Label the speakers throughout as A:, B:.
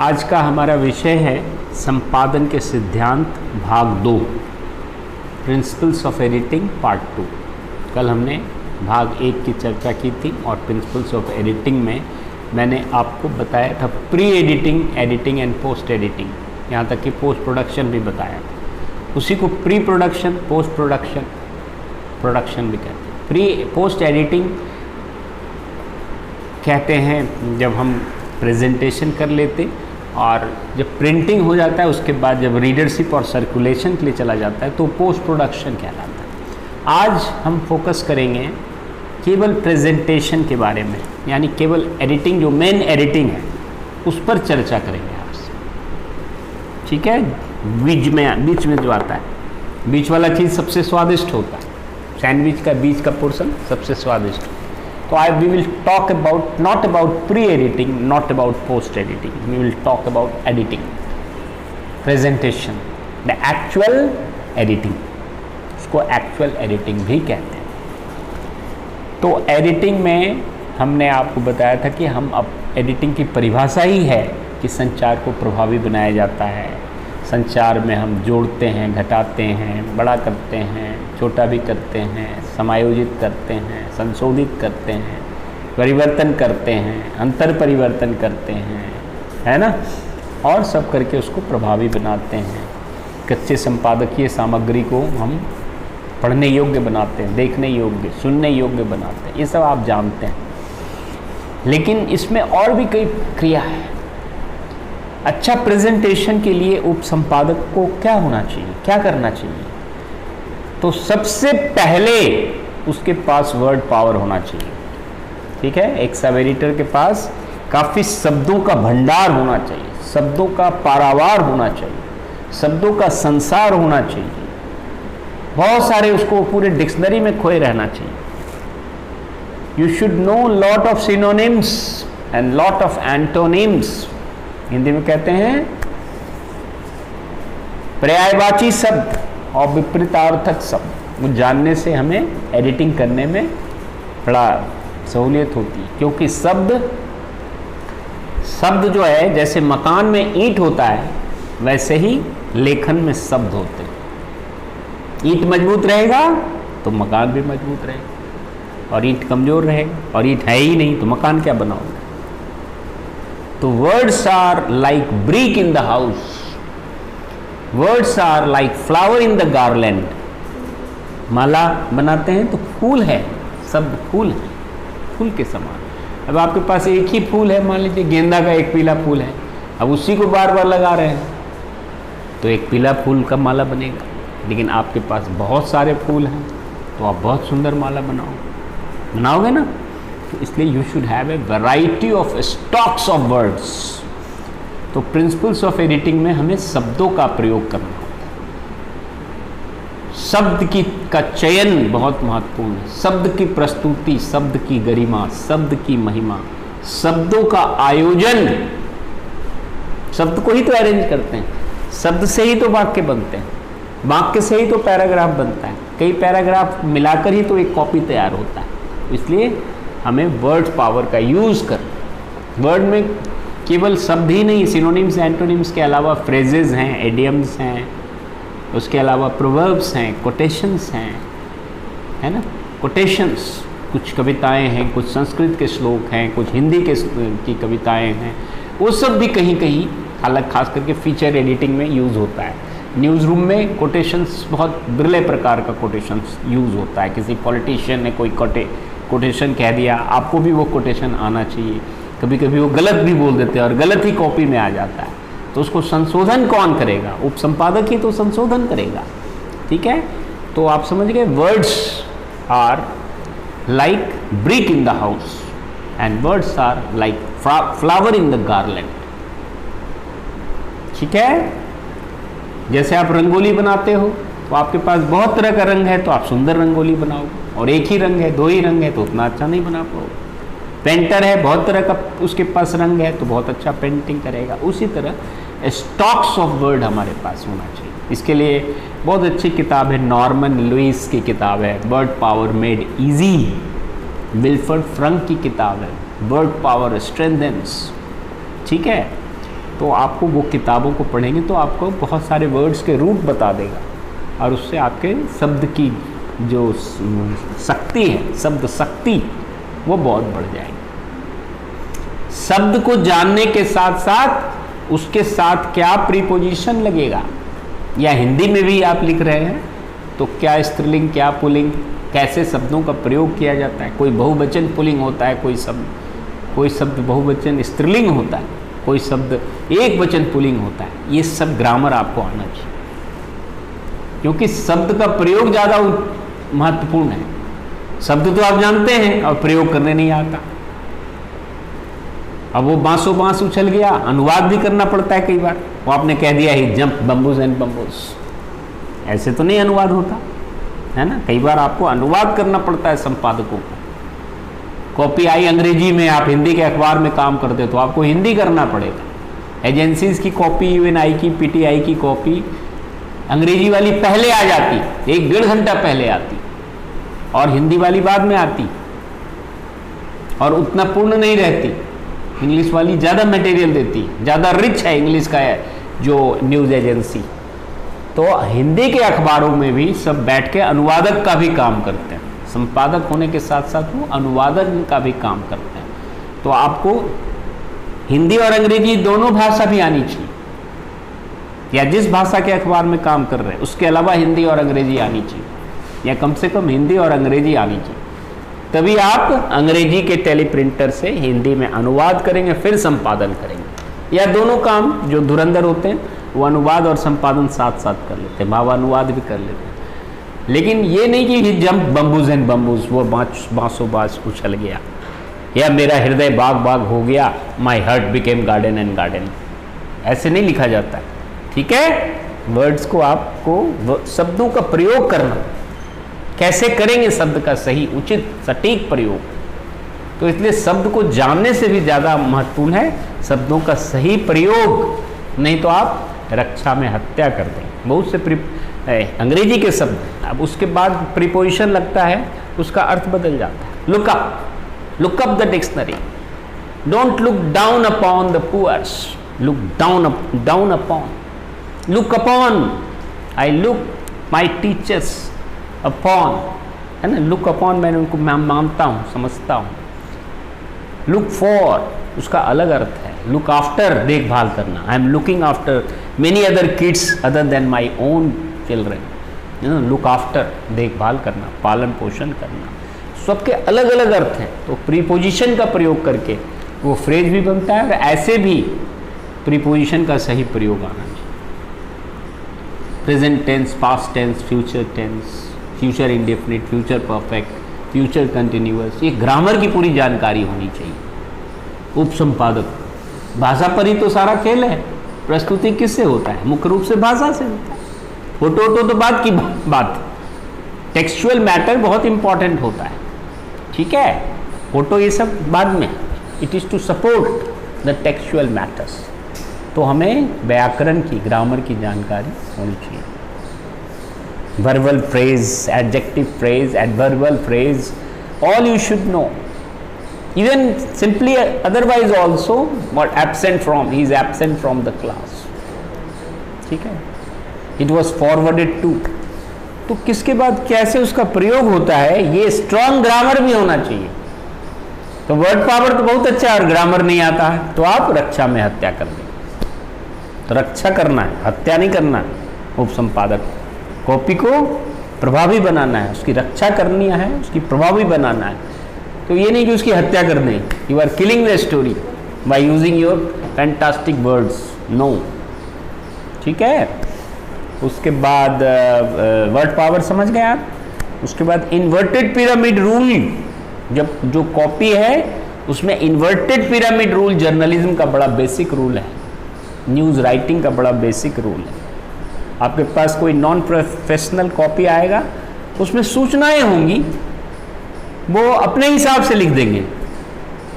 A: आज का हमारा विषय है संपादन के सिद्धांत भाग 2, प्रिंसिपल्स ऑफ एडिटिंग पार्ट 2। कल हमने भाग 1 की चर्चा की थी और प्रिंसिपल्स ऑफ एडिटिंग में मैंने आपको बताया था pre editing, editing and post editing, यहाँ तक कि पोस्ट प्रोडक्शन भी बताया था। उसी को pre production, post production, production भी कहते हैं। प्री पोस्ट एडिटिंग कहते हैं जब हम प्रेजेंटेशन कर लेते और जब प्रिंटिंग हो जाता है उसके बाद जब रीडरशिप और सर्कुलेशन के लिए चला जाता है तो पोस्ट प्रोडक्शन कहलाता है। आज हम फोकस करेंगे केवल प्रेजेंटेशन के बारे में, यानी केवल एडिटिंग, जो मेन एडिटिंग है उस पर चर्चा करेंगे आपसे। ठीक है, बीच में जो आता है, बीच वाला चीज़ सबसे स्वादिष्ट होता है। सैंडविच का बीच का पोर्शन सबसे स्वादिष्ट होता है। तो we will talk about not about pre-editing, not about post-editing. We will talk about editing, presentation, the actual editing. उसको actual editing भी कहते हैं। तो editing में हमने आपको बताया था कि हम अब editing की परिभाषा ही है कि संचार को प्रभावी बनाया जाता है। संचार में हम जोड़ते हैं, घटाते हैं, बड़ा करते हैं, छोटा भी करते हैं, समायोजित करते हैं, संशोधित करते हैं, परिवर्तन करते हैं, अंतर परिवर्तन करते हैं, है ना, और सब करके उसको प्रभावी बनाते हैं। कच्चे संपादकीय सामग्री को हम पढ़ने योग्य बनाते हैं, देखने योग्य, सुनने योग्य बनाते हैं। ये सब आप जानते हैं। लेकिन इसमें और भी कई क्रिया है। अच्छा प्रेजेंटेशन के लिए उप संपादक को क्या होना चाहिए, क्या करना चाहिए? तो सबसे पहले उसके पास वर्ड पावर होना चाहिए। ठीक है, एक सब एडिटर के पास काफ़ी शब्दों का भंडार होना चाहिए, शब्दों का पारावार होना चाहिए, शब्दों का संसार होना चाहिए। बहुत सारे, उसको पूरे डिक्शनरी में खोए रहना चाहिए। You should know lot of synonyms and lot of antonyms. Hindi में कहते हैं पर्यायवाची शब्द और विपरीतार्थक शब्द। वो जानने से हमें एडिटिंग करने में बड़ा सहूलियत होती है, क्योंकि शब्द जो है, जैसे मकान में ईंट होता है वैसे ही लेखन में शब्द होते हैं। ईंट मजबूत रहेगा तो मकान भी मजबूत रहेगा, और ईंट कमजोर रहेगा और ईंट है ही नहीं तो मकान क्या बनाओगे? तो words are like brick in the house, words are like flower in the garland. माला बनाते हैं तो फूल है, शब्द फूल है, फूल के समान। अब आपके पास एक ही फूल है, मान लीजिए गेंदा का एक पीला फूल है, अब उसी को बार बार लगा रहे हैं तो एक पीला फूल का माला बनेगा। लेकिन आपके पास बहुत सारे फूल हैं तो आप बहुत सुंदर माला बनाओगे ना। तो इसलिए you should have a variety of stocks of words. तो प्रिंसिपल्स ऑफ एडिटिंग में हमें शब्दों का प्रयोग करना होता है। शब्द का चयन बहुत महत्वपूर्ण है। शब्द की प्रस्तुति, शब्द की गरिमा, शब्द की महिमा, शब्दों का आयोजन। शब्द को ही तो अरेंज करते हैं, शब्द से ही तो वाक्य बनते हैं, वाक्य से ही तो पैराग्राफ बनता है, कई पैराग्राफ मिलाकर ही तो एक कॉपी तैयार होता है। इसलिए हमें वर्ड पावर का यूज़ करना। वर्ड में केवल शब्द ही नहीं, सिनोनिम्स, एंटोनिम्स के अलावा फ्रेजेस हैं, एडियम्स हैं, उसके अलावा प्रोवर्ब्स हैं, कोटेशंस हैं, है ना। कोटेशंस, कुछ कविताएं हैं, कुछ संस्कृत के श्लोक हैं, कुछ हिंदी की कविताएं हैं, वो सब भी कहीं कहीं अलग, खास करके फीचर एडिटिंग में यूज़ होता है। न्यूज़ रूम में कोटेशंस बहुत बिरले प्रकार का कोटेशंस यूज़ होता है। किसी पॉलिटिशियन ने कोई कोटेशन कह दिया, आपको भी वो कोटेशन आना चाहिए। कभी कभी वो गलत भी बोल देते हैं और गलत ही कॉपी में आ जाता है, तो उसको संशोधन कौन करेगा? उप संपादक ही तो संशोधन करेगा। ठीक है, तो आप समझ गए, words are like brick in the house and words are like flower in the garland. ठीक है, जैसे आप रंगोली बनाते हो तो आपके पास बहुत तरह का रंग है तो आप सुंदर रंगोली बनाओगे, और एक ही रंग है, दो ही रंग है तो उतना अच्छा नहीं बना पाओगे। पेंटर है, बहुत तरह का उसके पास रंग है तो बहुत अच्छा पेंटिंग करेगा। उसी तरह स्टॉक्स ऑफ वर्ड हमारे पास होना चाहिए। इसके लिए बहुत अच्छी किताब है, नॉर्मन लुइस की किताब है, word power made easy. Wilfrid Frank की किताब है, वर्ड पावर स्ट्रेंथेंस। ठीक है, तो आपको वो किताबों को पढ़ेंगे तो आपको बहुत सारे वर्ड्स के रूट बता देगा, और उससे आपके शब्द की जो शक्ति है, शब्द शक्ति, वो बहुत बढ़ जाएगी। शब्द को जानने के साथ साथ उसके साथ क्या प्रीपोजिशन लगेगा, या हिंदी में भी आप लिख रहे हैं तो क्या स्त्रीलिंग क्या पुल्लिंग, कैसे शब्दों का प्रयोग किया जाता है, कोई बहुवचन पुल्लिंग होता है, कोई शब्द बहुवचन स्त्रीलिंग होता है, कोई शब्द एक वचन पुल्लिंग होता है। ये सब ग्रामर आपको आना चाहिए, क्योंकि शब्द का प्रयोग ज़्यादा महत्वपूर्ण है। शब्द तो आप जानते हैं और प्रयोग करने नहीं आता। अब वो बांसों बांस उछल गया, अनुवाद भी करना पड़ता है कई बार। वो आपने कह दिया ही जंप बम्बूज एंड बम्बूज, ऐसे तो नहीं अनुवाद होता है ना। कई बार आपको अनुवाद करना पड़ता है संपादकों को। कॉपी आई अंग्रेजी में, आप हिंदी के अखबार में काम करते हो तो आपको हिंदी करना पड़ेगा। एजेंसीज की कॉपी, यूएनआई की, पीटीआई की कॉपी अंग्रेजी वाली पहले आ जाती, 1-1.5 घंटा पहले आती, और हिंदी वाली बाद में आती, और उतना पूर्ण नहीं रहती। इंग्लिश वाली ज़्यादा मटेरियल देती, ज़्यादा रिच है इंग्लिश का जो न्यूज़ एजेंसी। तो हिंदी के अखबारों में भी सब बैठ के अनुवादक का भी काम करते हैं। संपादक होने के साथ साथ वो अनुवादक का भी काम करते हैं। तो आपको हिंदी और अंग्रेजी दोनों भाषा भी आनी चाहिए, या जिस भाषा के अखबार में काम कर रहे हैं उसके अलावा हिंदी और अंग्रेजी आनी चाहिए, या कम से कम हिंदी और अंग्रेजी आनी चाहिए। तभी आप अंग्रेजी के टेलीप्रिंटर से हिंदी में अनुवाद करेंगे, फिर संपादन करेंगे। या दोनों काम जो धुरंधर होते हैं वो अनुवाद और संपादन साथ साथ कर लेते हैं, भावानुवाद भी कर लेते हैं। लेकिन ये नहीं कि जंप बम्बूज एंड बम्बूज, वो बांसों बांस उछल गया, या मेरा हृदय बाग बाग हो गया, my heart became garden and garden, ऐसे नहीं लिखा जाता है। ठीक है, वर्ड्स को आपको शब्दों का प्रयोग करना, कैसे करेंगे शब्द का सही उचित सटीक प्रयोग, तो इसलिए शब्द को जानने से भी ज़्यादा महत्वपूर्ण है शब्दों का सही प्रयोग। नहीं तो आप रक्षा में हत्या कर देंगे। बहुत से अंग्रेजी के शब्द, अब उसके बाद प्रीपोजिशन लगता है, उसका अर्थ बदल जाता है। Look up the dictionary, don't look down upon the poors, look down upon, look upon, I look my teachers upon, है ना। लुक अपॉन मैंने उनको मानता हूँ, समझता हूँ। लुक फॉर, उसका अलग अर्थ है। लुक आफ्टर, देखभाल करना, I am looking after many other kids other than my own children. Look after, देखभाल करना, पालन पोषण करना, सबके अलग अलग अर्थ हैं। तो प्रीपोजिशन का प्रयोग करके वो फ्रेज भी बनता है, और ऐसे भी प्रीपोजिशन का सही प्रयोग आना चाहिए। Present tense, past tense, future tense, future indefinite, future perfect, future continuous, ये ग्रामर की पूरी जानकारी होनी चाहिए। उपसंपादक, भाषा पर ही तो सारा खेल है। प्रस्तुति किससे होता है? मुख्य रूप से भाषा से होता है। फोटो तो बात की बात, टेक्सचुअल मैटर बहुत इंपॉर्टेंट होता है। ठीक है, फोटो ये सब बाद में, it is to support the textual matters. तो हमें व्याकरण की, ग्रामर की जानकारी होनी चाहिए। verbal phrase, adjective phrase, adverbial phrase, all you should know. Even simply otherwise also, what absent from, he is absent from the class. ठीक है, it was forwarded to, तो किसके बाद कैसे उसका प्रयोग होता है, ये स्ट्रॉन्ग ग्रामर भी होना चाहिए। तो वर्ड पावर तो बहुत अच्छा है और ग्रामर नहीं आता है तो आप रक्षा में हत्या कर देंगे। तो रक्षा करना है, हत्या नहीं करना है। उपसंपादक कॉपी को प्रभावी बनाना है, उसकी रक्षा करनी है, उसकी प्रभावी बनाना है। तो ये नहीं कि उसकी हत्या कर दें, you are killing the story by using your fantastic words, no. ठीक है, उसके बाद वर्ड पावर समझ गए आप। उसके बाद इन्वर्टेड पिरामिड रूल, जब जो कॉपी है उसमें इन्वर्टेड पिरामिड रूल जर्नलिज्म का बड़ा बेसिक रूल है, न्यूज़ राइटिंग का बड़ा बेसिक रूल है। आपके पास कोई नॉन प्रोफेशनल कॉपी आएगा, उसमें सूचनाएं होंगी, वो अपने हिसाब से लिख देंगे,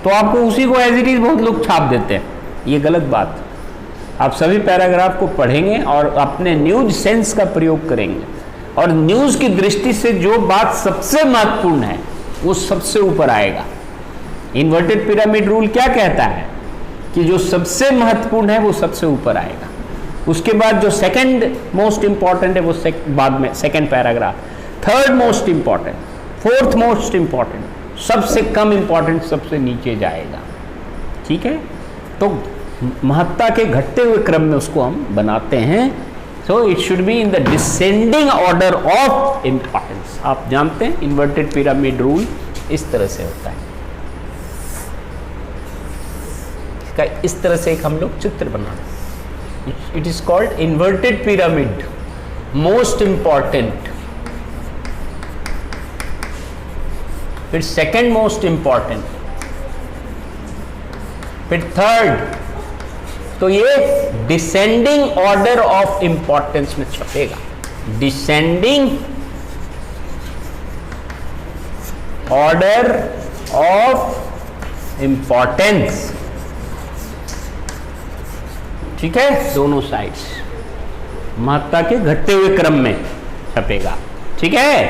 A: तो आपको उसी को एज इट इज़ बहुत लोग छाप देते हैं। ये गलत बात। आप सभी पैराग्राफ को पढ़ेंगे और अपने न्यूज सेंस का प्रयोग करेंगे, और न्यूज़ की दृष्टि से जो बात सबसे महत्वपूर्ण है वो सबसे ऊपर आएगा। इन्वर्टेड पिरामिड रूल क्या कहता है कि जो सबसे महत्वपूर्ण है वो सबसे ऊपर आएगा, उसके बाद जो सेकंड मोस्ट इंपॉर्टेंट है वो बाद में second paragraph, third most important, fourth most important, सबसे कम इंपॉर्टेंट सबसे नीचे जाएगा। ठीक है, तो महत्ता के घटते हुए क्रम में उसको हम बनाते हैं। So it should be in the descending order of importance. आप जानते हैं इन्वर्टेड पिरामिड रूल इस तरह से होता है, इसका इस तरह से एक हम लोग चित्र बनाते हैं। It is called inverted pyramid, most important, फिर सेकंड मोस्ट इंपॉर्टेंट, फिर थर्ड। तो ये डिसेंडिंग ऑर्डर ऑफ इंपॉर्टेंस में छपेगा, डिसेंडिंग ऑर्डर ऑफ इंपॉर्टेंस। ठीक है, दोनों साइड्स महत्ता के घटते हुए क्रम में छपेगा। ठीक है,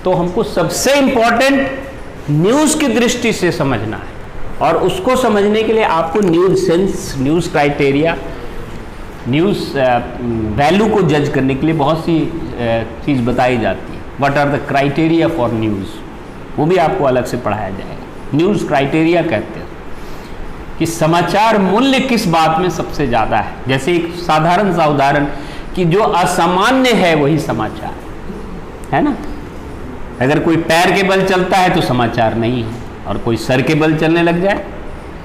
A: तो हमको सबसे इंपॉर्टेंट न्यूज की दृष्टि से समझना है, और उसको समझने के लिए आपको news sense, news criteria, news value को जज करने के लिए बहुत सी चीज़ बताई जाती है। What are the criteria for news, वो भी आपको अलग से पढ़ाया जाएगा। न्यूज़ क्राइटेरिया कहते हैं कि समाचार मूल्य किस बात में सबसे ज़्यादा है। जैसे एक साधारण सा उदाहरण कि जो असामान्य है वही समाचार है ना। अगर कोई पैर के बल चलता है तो समाचार नहीं है, और कोई सर के बल चलने लग जाए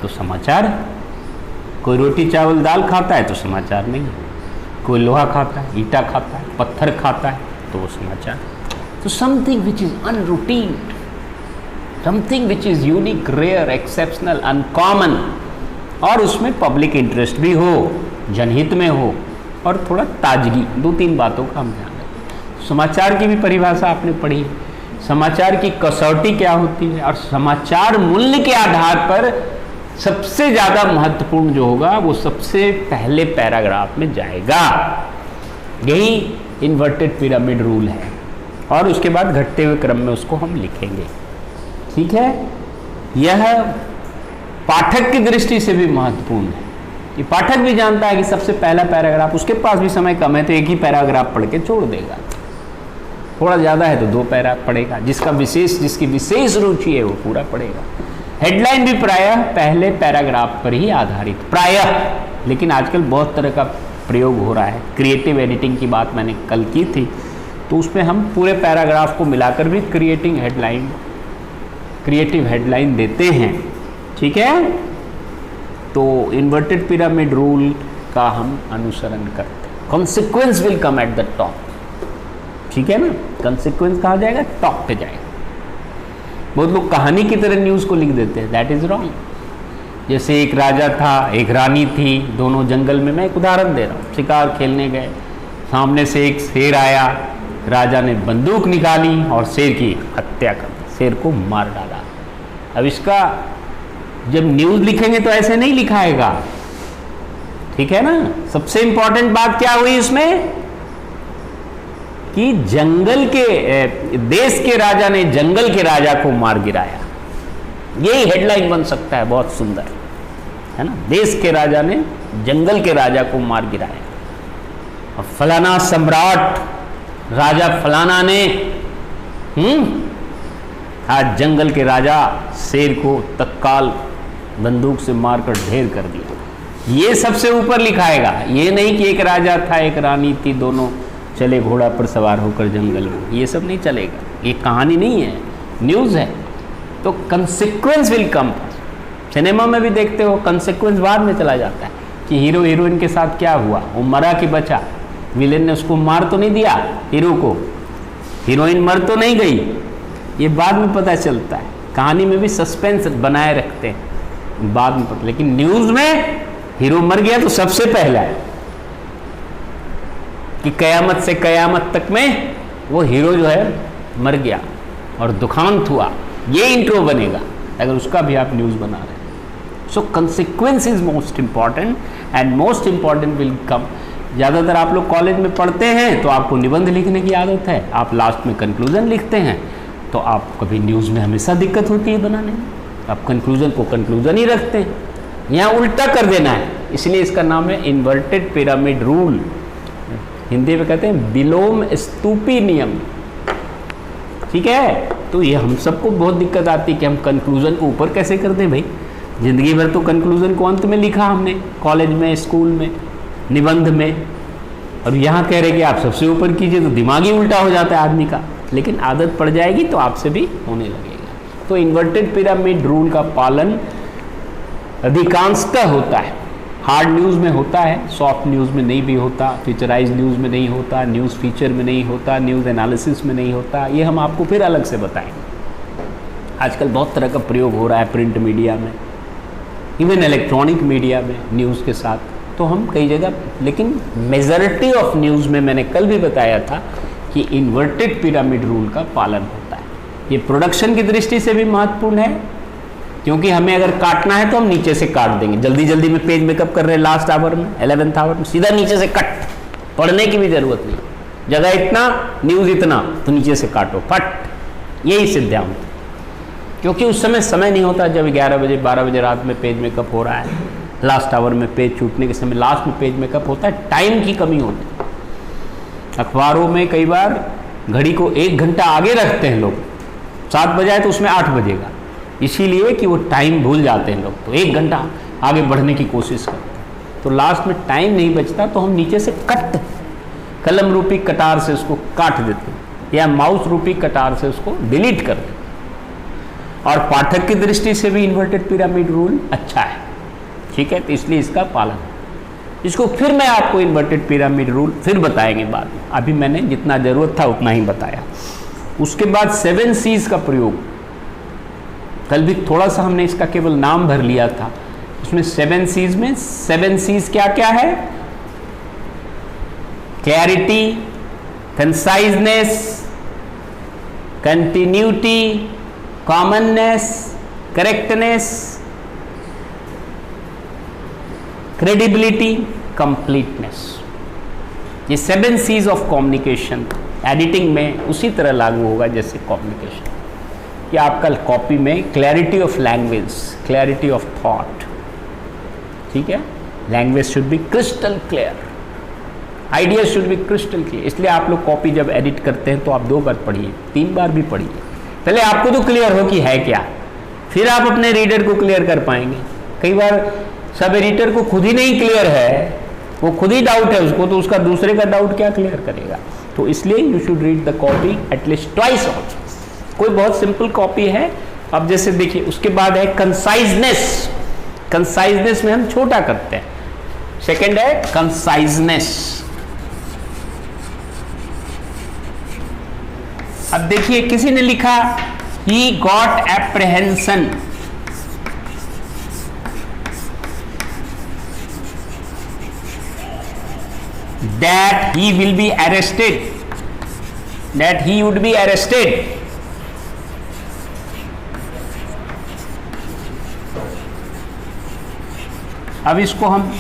A: तो समाचार है। कोई रोटी चावल दाल खाता है तो समाचार नहीं है, कोई लोहा खाता है, ईटा खाता है, पत्थर खाता है तो वो समाचार है। तो something which is unroutine, something which is unique, rare, exceptional, uncommon, और उसमें पब्लिक इंटरेस्ट भी हो, जनहित में हो, और थोड़ा ताजगी, दो तीन बातों का हम ध्यान रखें। समाचार की भी परिभाषा आपने पढ़ी, समाचार की कसौटी क्या होती है, और समाचार मूल्य के आधार पर सबसे ज़्यादा महत्वपूर्ण जो होगा वो सबसे पहले पैराग्राफ में जाएगा। यही इन्वर्टेड पिरामिड रूल है, और उसके बाद घटते हुए क्रम में उसको हम लिखेंगे। ठीक है, यह पाठक की दृष्टि से भी महत्वपूर्ण है कि पाठक भी जानता है कि सबसे पहला पैराग्राफ, उसके पास भी समय कम है तो एक ही पैराग्राफ पढ़ के छोड़ देगा, थोड़ा ज़्यादा है तो दो पैराग्राफ पढ़ेगा, जिसकी विशेष रुचि है वो पूरा पढ़ेगा। हेडलाइन भी प्रायः पहले पैराग्राफ पर ही आधारित, प्रायः, लेकिन आजकल बहुत तरह का प्रयोग हो रहा है। क्रिएटिव एडिटिंग की बात मैंने कल की थी, तो उसमें हम पूरे पैराग्राफ को मिलाकर भी क्रिएटिव हेडलाइन देते हैं। ठीक है, तो इन्वर्टेड पिरामिड रूल का हम अनुसरण करते हैं। Consequence will come at the top. ठीक है ना, कॉन्सिक्वेंस कहाँ जाएगा, टॉप पे जाएगा। बहुत लोग कहानी की तरह न्यूज़ को लिख देते हैं, दैट इज रॉन्ग। जैसे एक राजा था, एक रानी थी, दोनों जंगल में, मैं एक उदाहरण दे रहा हूँ, शिकार खेलने गए, सामने से एक शेर आया, राजा ने बंदूक निकाली और शेर की हत्या कर दी, शेर को मार डाला। अब इसका जब न्यूज़ लिखेंगे तो ऐसे नहीं लिखाएगा, ठीक है ना। सबसे इंपॉर्टेंट बात क्या हुई इसमें कि जंगल के देश के राजा ने जंगल के राजा को मार गिराया। यही हेडलाइन बन सकता है, बहुत सुंदर है ना। देश के राजा ने जंगल के राजा को मार गिराया, और फलाना सम्राट राजा फलाना ने आज जंगल के राजा शेर को तत्काल बंदूक से मारकर ढेर कर दिया। ये सबसे ऊपर लिखाएगा, ये नहीं कि एक राजा था एक रानी थी, दोनों चले घोड़ा पर सवार होकर जंगल में, ये सब नहीं चलेगा। ये कहानी नहीं है, न्यूज़ है। तो कंसिक्वेंस विल कम। सिनेमा में भी देखते हो कंसिक्वेंस बाद में चला जाता है कि हीरो हीरोइन के साथ क्या हुआ, वो मरा कि बचा, विलेन ने उसको मार तो नहीं दिया हीरो को, हीरोइन मर तो नहीं गई, ये बाद में पता चलता है। कहानी में भी सस्पेंस बनाए रखते हैं, बाद में पता। लेकिन न्यूज़ में हीरो मर गया तो सबसे पहला है कि कयामत से कयामत तक में वो हीरो जो है मर गया और दुखांत हुआ, ये इंट्रो बनेगा अगर उसका भी आप न्यूज़ बना रहे हैं। So consequence is most important and most important will come. ज़्यादातर आप लोग कॉलेज में पढ़ते हैं तो आपको निबंध लिखने की आदत है, आप लास्ट में कंक्लूजन लिखते हैं, तो आप कभी न्यूज़ में हमेशा दिक्कत होती है बनाने में, आप कंक्लूजन को कंक्लूजन ही रखते हैं, यहाँ उल्टा कर देना है, इसलिए इसका नाम है इन्वर्टेड पिरामिड रूल। हिंदी में कहते हैं विलोम स्तूपी नियम। ठीक है, तो ये हम सबको बहुत दिक्कत आती है कि हम कंक्लूजन को ऊपर कैसे कर दें भाई। जिंदगी भर तो कंक्लूजन को अंत में लिखा हमने, कॉलेज में, स्कूल में, निबंध में, और यहाँ कह रहे कि आप सबसे ऊपर कीजिए, तो दिमाग ही उल्टा हो जाता है आदमी का। लेकिन आदत पड़ जाएगी तो आपसे भी होने लगेगा। तो इन्वर्टेड पिरामिड रूल का पालन अधिकांशतः होता है, हार्ड न्यूज़ में होता है, सॉफ्ट न्यूज़ में नहीं भी होता, फीचराइज न्यूज़ में नहीं होता, न्यूज़ फीचर में नहीं होता, न्यूज़ एनालिसिस में नहीं होता। ये हम आपको फिर अलग से बताएंगे। आजकल बहुत तरह का प्रयोग हो रहा है प्रिंट मीडिया में, इवन इलेक्ट्रॉनिक मीडिया में न्यूज़ के साथ, तो हम कई जगह, लेकिन मेजॉरिटी ऑफ न्यूज़ में मैंने कल भी बताया था कि इन्वर्टेड पिरामिड रूल का पालन होता है। ये प्रोडक्शन की दृष्टि से भी महत्वपूर्ण है, क्योंकि हमें अगर काटना है तो हम नीचे से काट देंगे। जल्दी जल्दी में पेज मेकअप कर रहे हैं लास्ट आवर में, 11th आवर में, सीधा नीचे से कट, पढ़ने की भी जरूरत नहीं, जगह इतना, न्यूज़ इतना, तो नीचे से काटो फट। यही सिद्धांत, क्योंकि उस समय नहीं होता जब 11 बजे 12 बजे रात में पेज मेकअप हो रहा है, लास्ट आवर में पेज छूटने के समय लास्ट में पेज मेकअप होता है, टाइम की कमी होती है। अखबारों में कई बार घड़ी को 1 घंटा आगे रखते हैं लोग, 7 बजाए तो उसमें 8 बजेगा, इसीलिए कि वो टाइम भूल जाते हैं लोग, तो 1 घंटा आगे बढ़ने की कोशिश करते हैं, तो लास्ट में टाइम नहीं बचता, तो हम नीचे से कट, कलम रूपी कटार से उसको काट देते हैं, या माउस रूपी कटार से उसको डिलीट कर देते हैं। और पाठक की दृष्टि से भी इन्वर्टेड पिरामिड रूल अच्छा है, ठीक है, तो इसलिए इसका पालन। इसको फिर मैं आपको इन्वर्टेड पिरामिड रूल फिर बताएंगे बाद में, अभी मैंने जितना ज़रूरत था उतना ही बताया। उसके बाद 7 C's का प्रयोग, कल भी थोड़ा सा हमने इसका केवल नाम भर लिया था। उसमें 7 C's में 7 C's क्या क्या है? Clarity, conciseness, continuity, commonness, correctness, credibility, completeness. ये 7 C's ऑफ कम्युनिकेशन एडिटिंग में उसी तरह लागू होगा जैसे कम्युनिकेशन, कि आपका कॉपी में clarity of language, clarity of thought, ठीक है, language should be crystal clear, idea should be crystal clear. इसलिए आप लोग कॉपी जब एडिट करते हैं तो आप 2 बार पढ़िए, 3 बार भी पढ़िए, पहले आपको तो क्लियर हो कि है क्या, फिर आप अपने रीडर को क्लियर कर पाएंगे। कई बार सब एडिटर को खुद ही नहीं क्लियर है, वो खुद ही डाउट है उसको, तो उसका दूसरे का डाउट क्या क्लियर करेगा। तो इसलिए you should read the copy at least twice also. कोई बहुत सिंपल कॉपी है, अब जैसे देखिए, उसके बाद है कंसाइजनेस। कंसाइजनेस में हम छोटा करते हैं। सेकंड है कंसाइजनेस। अब देखिए, किसी ने लिखा he got apprehension, that he will be arrested, that he would be arrested. अब इसको हम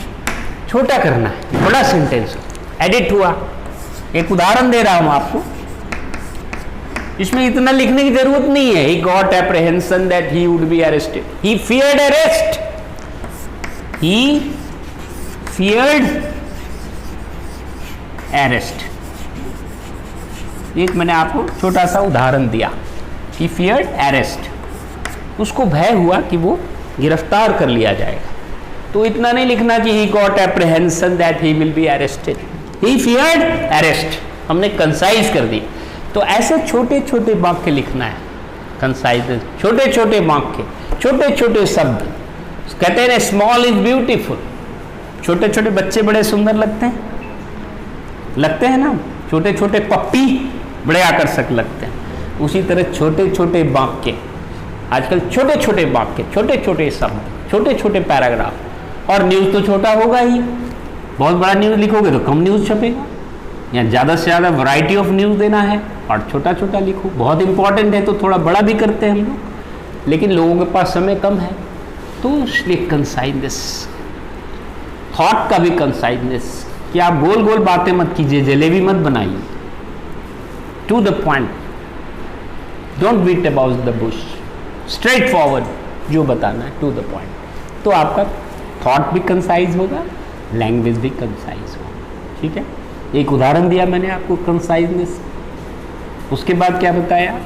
A: छोटा करना है, बड़ा सेंटेंस एडिट हुआ। एक उदाहरण दे रहा हूं आपको, इसमें इतना लिखने की जरूरत नहीं है। he got apprehension that he would be arrested, he feared arrest, he feared arrest। एक मैंने आपको छोटा सा उदाहरण दिया कि feared arrest, उसको भय हुआ कि वो गिरफ्तार कर लिया जाएगा। तो इतना नहीं लिखना कि he got apprehension that he will be arrested, he feared arrest, हमने कंसाइज कर दी। तो ऐसे छोटे छोटे वाक्य लिखना है, कंसाइज, छोटे छोटे वाक्य, छोटे छोटे शब्द। कहते हैं स्मॉल इज ब्यूटीफुल, छोटे छोटे बच्चे बड़े सुंदर लगते हैं ना, छोटे छोटे पप्पी बड़े आकर्षक लगते हैं। उसी तरह छोटे छोटे वाक्य, आजकल छोटे छोटे वाक्य, छोटे छोटे शब्द, छोटे छोटे पैराग्राफ। और न्यूज़ तो छोटा होगा ही, बहुत बड़ा न्यूज़ लिखोगे तो कम न्यूज़ छपेगा, या ज़्यादा से ज़्यादा वैरायटी ऑफ न्यूज़ देना है और छोटा छोटा लिखो। बहुत इंपॉर्टेंट है तो थोड़ा बड़ा भी करते हैं हम लोग, लेकिन लोगों के पास समय कम है, तो इसलिए कंसाइजनेस। थॉट का भी कंसाइजनेस, कि आप गोल गोल बातें मत कीजिए, जलेबी मत बनाइए, to the point, don't beat about the bush, straight forward, जो बताना है टू द पॉइंट, तो आपका थॉट भी कंसाइज होगा, लैंग्वेज भी कंसाइज होगा। ठीक है, एक उदाहरण दिया मैंने आपको कंसाइजनेस। उसके बाद क्या बताया,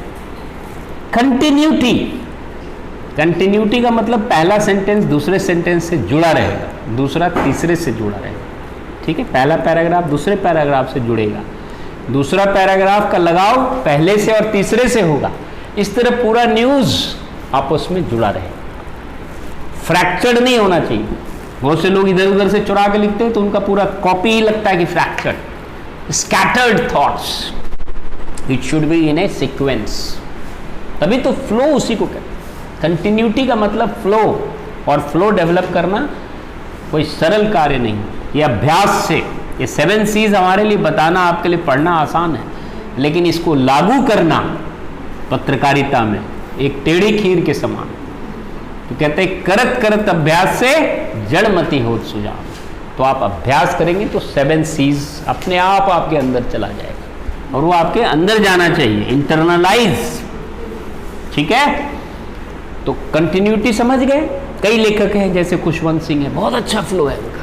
A: कंटिन्यूटी। कंटिन्यूटी का मतलब पहला सेंटेंस दूसरे सेंटेंस से जुड़ा रहेगा, दूसरा तीसरे से जुड़ा रहेगा। ठीक है, पहला पैराग्राफ दूसरे पैराग्राफ से जुड़ेगा, दूसरा पैराग्राफ का लगाव पहले से और तीसरे से होगा। इस तरह पूरा न्यूज़ आपस में जुड़ा रहेगा, फ्रैक्चर्ड नहीं होना चाहिए। बहुत से लोग इधर उधर से चुरा के लिखते हैं तो उनका पूरा कॉपी ही लगता है कि fractured, scattered thoughts. It should be in A sequence, तभी तो फ्लो उसी को कहते हैं। कंटिन्यूटी का मतलब फ्लो, और फ्लो डेवलप करना कोई सरल कार्य नहीं, ये अभ्यास से। ये 7 C's हमारे लिए बताना, आपके लिए पढ़ना आसान है, लेकिन इसको लागू करना पत्रकारिता में एक टेढ़ी खीर के समान। तो कहते हैं करत करत अभ्यास से जड़मति होत सुजान। तो आप अभ्यास करेंगे तो 7 C's अपने आप आपके अंदर चला जाएगा, और वो आपके अंदर जाना चाहिए, इंटरनलाइज। ठीक है, तो कंटिन्यूटी समझ गए। कई लेखक हैं जैसे खुशवंत सिंह है, बहुत अच्छा फ्लो है उनका।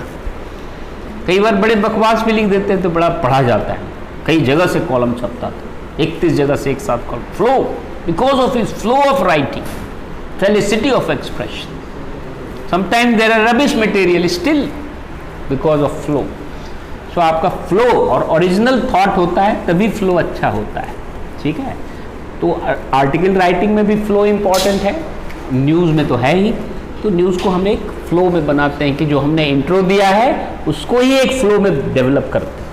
A: कई बार बड़े बकवास भी लिख देते हैं तो बड़ा पढ़ा जाता है, कई जगह से कॉलम छपता था, 31 जगह से एक साथ column. Flow, because of his flow of writing, felicity of expression. Sometimes there are rubbish material still because of flow. So आपका फ्लो और ओरिजिनल थॉट होता है तभी फ्लो अच्छा होता है। ठीक है, तो आर्टिकल राइटिंग में भी फ्लो इंपॉर्टेंट है, न्यूज़ में तो है ही। तो न्यूज़ को हम एक फ्लो में बनाते हैं कि जो हमने इंट्रो दिया है उसको ही एक फ्लो में डेवलप करते हैं।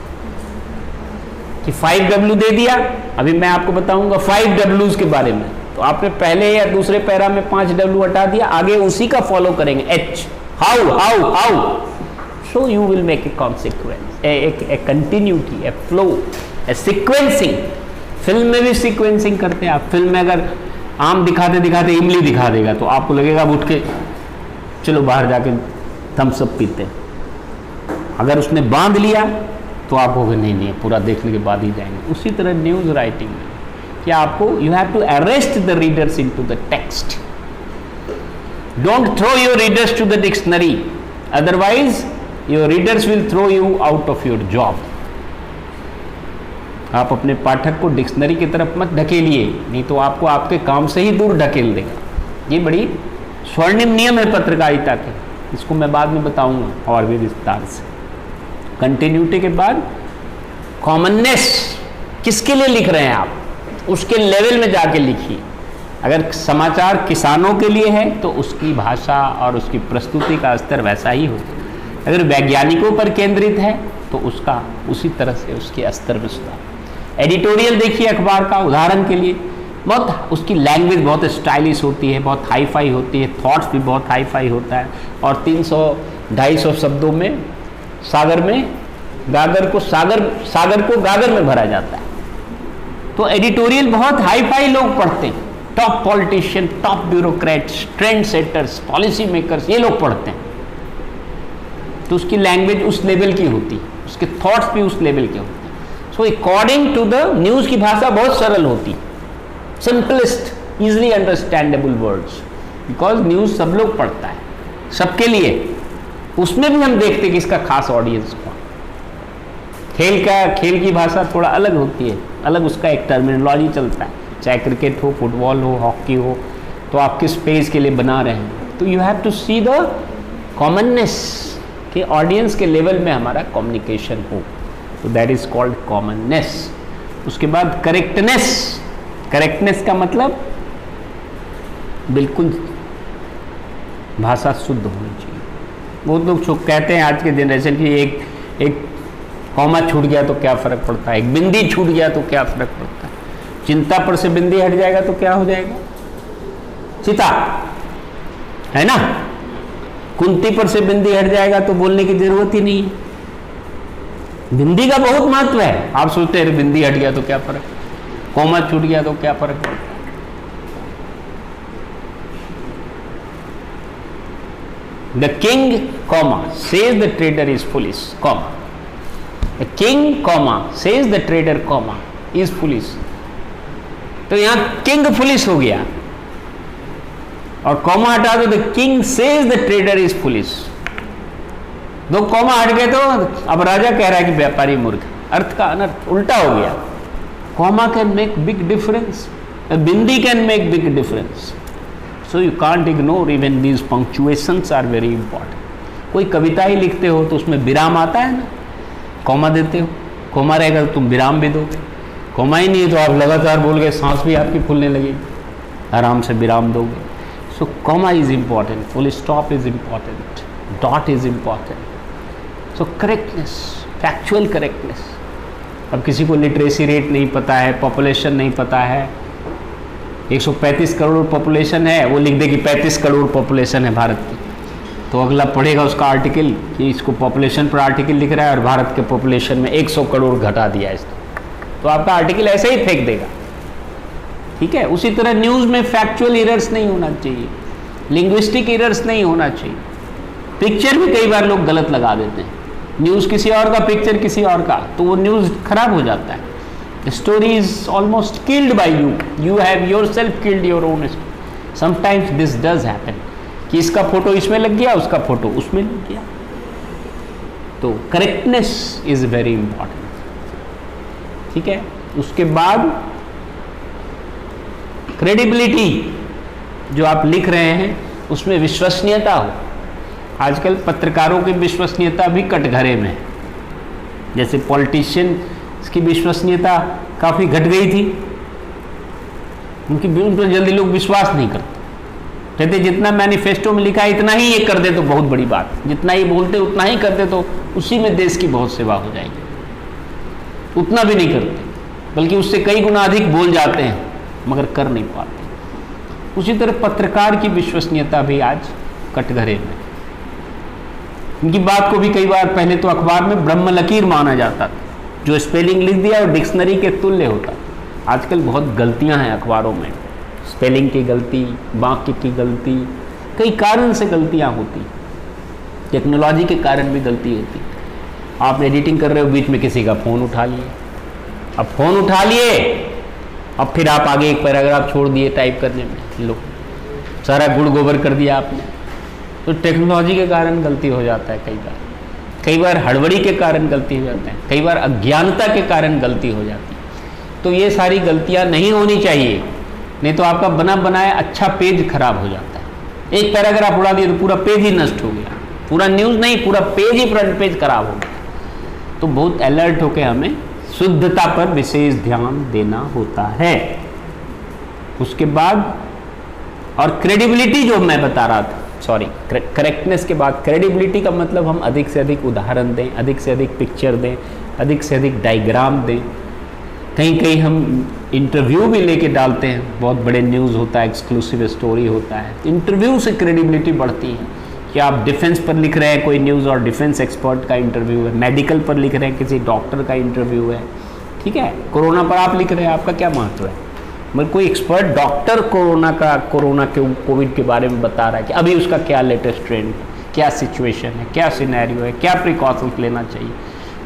A: कि 5W दे दिया, अभी मैं आपको बताऊंगा 5Ws के बारे में, तो आपने पहले या दूसरे पैरा में 5W हटा दिया, आगे उसी का फॉलो करेंगे, H, how how how. So you will make a consequence, A continuity, A flow, A sequencing. Film में भी सीक्वेंसिंग करते हैं आप। फिल्म में अगर आम दिखाते दिखाते इमली दिखा देगा तो आपको लगेगा अब उठ के चलो बाहर जाके थम्स अप पीते हैं। अगर उसने बांध लिया तो आप कहोगे नहीं नहीं पूरा देखने के बाद ही जाएंगे। उसी तरह न्यूज़ राइटिंग में कि आपको you have to arrest the readers into the text. Don't throw your readers to the dictionary, otherwise your readers will throw you out of your job. आप अपने पाठक को डिक्शनरी की तरफ मत ढकेलिए, नहीं तो आपको आपके काम से ही दूर ढकेल देगा। ये बड़ी स्वर्णिम नियम है पत्रकारिता के, इसको मैं बाद में बताऊंगा और भी विस्तार से। कंटिन्यूटी के बाद कॉमननेस, किसके लिए लिख रहे हैं आप, उसके लेवल में जाके लिखिए। अगर समाचार किसानों के लिए है तो उसकी भाषा और उसकी प्रस्तुति का स्तर वैसा ही हो। अगर वैज्ञानिकों पर केंद्रित है तो उसका उसी तरह से उसके स्तर में सुधार। एडिटोरियल देखिए अखबार का, उदाहरण के लिए बहुत उसकी लैंग्वेज बहुत स्टाइलिश होती है, बहुत हाई फाई होती है, थॉट्स भी बहुत हाई फाई होता है, और 300-250 शब्दों में सागर में गागर को गागर में भरा जाता है। तो एडिटोरियल बहुत हाई फाई लोग पढ़ते हैं, top politician, top bureaucrats, trend setters, policy makers, ये लोग पढ़ते हैं। तो उसकी लैंग्वेज उस लेवल की होती है, उसके थॉट्स भी उस लेवल के होते हैं। So according to the news की भाषा बहुत सरल होती है, simplest, easily understandable words, because news सब लोग पढ़ता है, सबके लिए। उसमें भी हम देखते हैं कि इसका खास ऑडियंस कौन। खेल की भाषा थोड़ा अलग होती है, अलग उसका एक टर्मिनोलॉजी चलता है, चाहे क्रिकेट हो, फुटबॉल हो, हॉकी हो, तो आप किस पेज के लिए बना रहे हैं। तो you have to see the commonness कि ऑडियंस के लेवल में हमारा कम्युनिकेशन हो, तो दैट इज कॉल्ड कॉमननेस। उसके बाद करेक्टनेस। करेक्टनेस का मतलब बिल्कुल भाषा शुद्ध होनी चाहिए। बहुत लोग कहते हैं आज के जनरेशन की एक कॉमा छूट गया तो क्या फर्क पड़ता है, एक बिंदी छूट गया तो क्या फर्क पड़ता है, चिंता पर से बिंदी हट जाएगा तो क्या हो जाएगा, चिता, है ना। कुंती पर से बिंदी हट जाएगा तो बोलने की जरूरत ही नहीं है। बिंदी का बहुत महत्व है। आप सोचते हैं बिंदी हट गया तो क्या फर्क, कॉमा छूट गया तो क्या फर्क पड़ता है। The king, comma, says the trader is foolish, comma. The king, comma, says the trader, comma, is foolish. तो यहां किंग फुलिश हो गया और कॉमा हटा दो, the king says the trader is foolish. दो कॉमा हट गए तो अब राजा कह रहा है कि व्यापारी मूर्ख, अर्थ का अनर्थ उल्टा हो गया। Comma can make big difference, bindi can make big difference, so you can't ignore even these punctuations are very important. कोई कविता ही लिखते हो तो उसमें विराम आता है ना, कॉमा देते हो, कॉमा रहेगा तो तुम विराम भी दोगे, कॉमा ही नहीं है तो आप लगातार बोल गए, सांस भी आपकी फूलने लगेगी, आराम से विराम दोगे। सो comma is important, full stop is important, dot is important. So correctness, factual correctness. अब किसी को लिटरेसी रेट नहीं पता है, पॉपुलेशन नहीं पता है, 135 करोड़ पॉपुलेशन है, वो लिख दे कि 35 करोड़ पॉपुलेशन है भारत की, तो अगला पढ़ेगा उसका आर्टिकल कि इसको पॉपुलेशन पर आर्टिकल लिख रहा है और भारत के पॉपुलेशन में 100 करोड़ घटा दिया इसने, तो आपका आर्टिकल ऐसे ही फेंक देगा। ठीक है, उसी तरह न्यूज़ में फैक्चुअल एरर्स नहीं होना चाहिए, लिंग्विस्टिक एरर्स नहीं होना चाहिए। पिक्चर भी कई बार लोग गलत लगा देते हैं, न्यूज़ किसी और का, पिक्चर किसी और का, तो वो न्यूज़ खराब हो जाता है। Story is almost killed by you, you have your self killed your own story. Sometimes this does happen कि इसका फोटो इसमें लग गया, उसका फोटो उसमें लग गया। तो करेक्टनेस इज वेरी इंपॉर्टेंट। ठीक है, उसके बाद क्रेडिबिलिटी, जो आप लिख रहे हैं उसमें विश्वसनीयता हो। आजकल पत्रकारों की विश्वसनीयता भी कटघरे में है, जैसे पॉलिटिशियन की विश्वसनीयता काफ़ी घट गई थी, उन पर जल्दी लोग विश्वास नहीं करते, कहते जितना मैनिफेस्टो में लिखा है इतना ही ये कर दे तो बहुत बड़ी बात, जितना ही बोलते उतना ही कर दे तो उसी में देश की बहुत सेवा हो जाएगी। उतना भी नहीं करते, बल्कि उससे कई गुना अधिक बोल जाते हैं मगर कर नहीं पाते। उसी तरह पत्रकार की विश्वसनीयता भी आज कटघरे में। उनकी बात को भी कई बार पहले तो अखबार में ब्रह्म लकीर माना जाता था, जो स्पेलिंग लिख दिया और डिक्शनरी के तुल्य होता। आजकल बहुत गलतियां हैं अखबारों में, स्पेलिंग की गलती, वाक्य की गलती, कई कारण से गलतियां होती, टेक्नोलॉजी के कारण भी गलती होती। आप एडिटिंग कर रहे हो, बीच में किसी का फ़ोन उठा लिए, अब फ़ोन उठा लिए, अब फिर आप आगे एक पैराग्राफ छोड़ दिए टाइप करने में, लो सारा गुड़ गोबर कर दिया आपने। तो टेक्नोलॉजी के कारण गलती हो जाता है, कई बार हड़बड़ी के कारण गलती हो जाता है, कई बार अज्ञानता के कारण गलती हो जाती है। तो ये सारी गलतियाँ नहीं होनी चाहिए, नहीं तो आपका बना बनाया अच्छा पेज खराब हो जाता है। एक पैराग्राफ उड़ा दिया तो पूरा पेज ही नष्ट हो गया, पूरा न्यूज़ नहीं, पूरा पेज ही, फ्रंट पेज खराब हो गया। तो बहुत अलर्ट होकर हमें शुद्धता पर विशेष ध्यान देना होता है। उसके बाद और क्रेडिबिलिटी जो मैं बता रहा था, सॉरी, करेक्टनेस के बाद क्रेडिबिलिटी का मतलब हम अधिक से अधिक उदाहरण दें, अधिक से अधिक पिक्चर दें, अधिक से अधिक डायग्राम दें। कहीं कहीं हम इंटरव्यू भी लेके डालते हैं, बहुत बड़े न्यूज़ होता है, एक्सक्लूसिव स्टोरी होता है, तो इंटरव्यू से क्रेडिबिलिटी बढ़ती है कि आप डिफेंस पर लिख रहे हैं कोई न्यूज़ और डिफेंस एक्सपर्ट का इंटरव्यू है, मेडिकल पर लिख रहे हैं किसी डॉक्टर का इंटरव्यू है, ठीक है, कोरोना पर आप लिख रहे हैं, आपका क्या महत्व है, मगर कोई एक्सपर्ट डॉक्टर कोरोना के कोविड के बारे में बता रहा है कि अभी उसका क्या लेटेस्ट ट्रेंड है, क्या सिचुएशन है, क्या सिनेरियो है, क्या प्रिकॉशंस लेना चाहिए,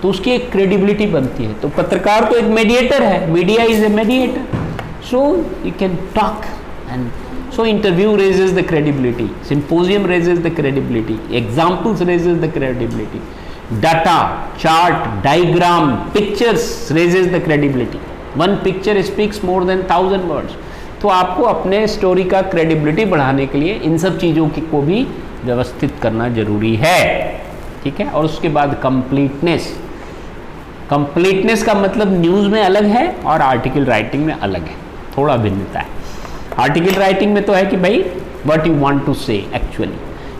A: तो उसकी एक क्रेडिबिलिटी बनती है। तो पत्रकार तो एक मीडिएटर है, media is a mediator, so you can talk and so interview raises the credibility, symposium raises the credibility, examples raises the credibility, data, chart, diagram, pictures raises the credibility. One picture speaks more than 1000 words. तो आपको अपने story का credibility बढ़ाने के लिए इन सब चीज़ों को भी व्यवस्थित करना जरूरी है, ठीक है। और उसके बाद कंप्लीटनेस, कंप्लीटनेस का मतलब न्यूज़ में अलग है और आर्टिकल राइटिंग में अलग है, थोड़ा भिन्नता है। आर्टिकल राइटिंग में तो है कि भाई व्हाट यू वांट टू से एक्चुअली,